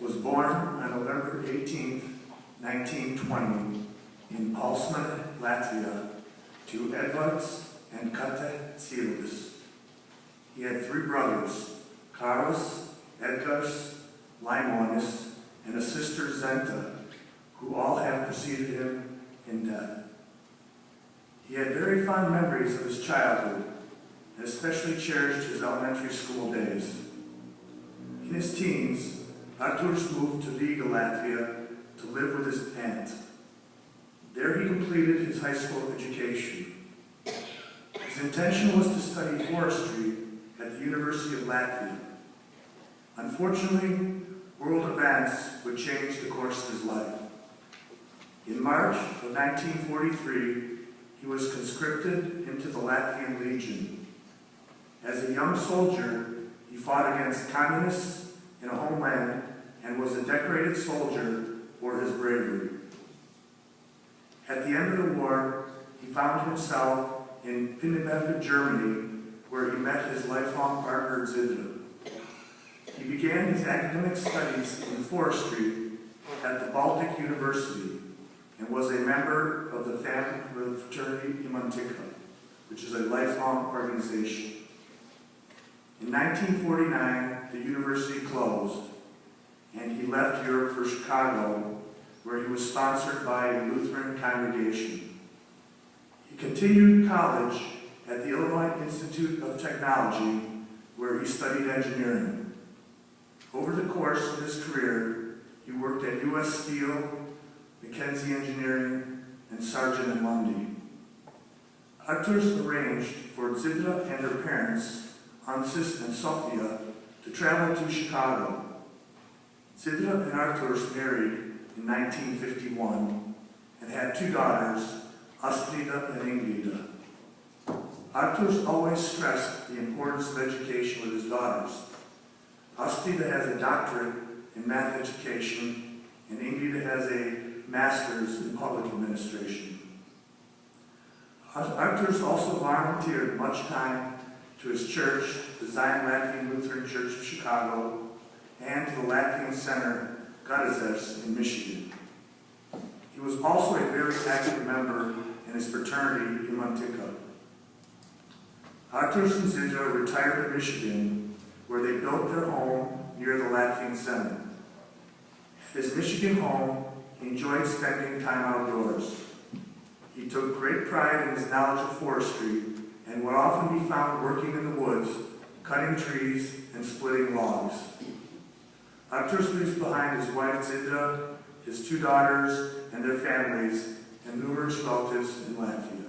was born on November 18, 1920, in Palsman, Latvia, to Edvards and Artūra Cīruļa. He had three brothers, Kārlis, Edgars, Laimonis, and a sister, Zenta, who all have preceded him in death. He had very fond memories of his childhood, and especially cherished his elementary school days. In his teens, Artūrs moved to Riga, Latvia, to live with his aunt. There he completed his high school education. His intention was to study forestry at the University of Latvia. Unfortunately, world events would change the course of his life. In March of 1943, he was conscripted into the Latvian Legion. As a young soldier, he fought against communists in a homeland and was a decorated soldier for his bravery. At the end of the war, he found himself in Pinneberg, Germany, where he met his lifelong partner, Zidra. He began his academic studies in forestry at the Baltic University and was a member of the fraternity Imantika, which is a lifelong organization. In 1949, the university closed, and he left Europe for Chicago, where he was sponsored by a Lutheran congregation. He continued college at the Illinois Institute of Technology, where he studied engineering. Over the course of his career, he worked at U.S. Steel, McKenzie Engineering, and Sargent & Lundy. Artūrs arranged for Zidra and her parents, Ansis and Sofia, to travel to Chicago. Zidra and Artūrs married in 1951 and had two daughters, Astrida and Ingrida. Artūrs always stressed the importance of education with his daughters. Astrida has a doctorate in math education, and Ingrida has a master's in public administration. Artūrs also volunteered much time to his church, the Zion Latvian Lutheran Church of Chicago, and to the Latvian Center, Gada in Michigan. He was also a very active member in his fraternity, Imantika. Artūrs and Zidra retired to Michigan, where they built their home near the Latvian Center. At his Michigan home, he enjoyed spending time outdoors. He took great pride in his knowledge of forestry and would often be found working in the woods, cutting trees and splitting logs. Artūrs leaves behind his wife Zidra, his two daughters and their families, and numerous relatives in Latvia.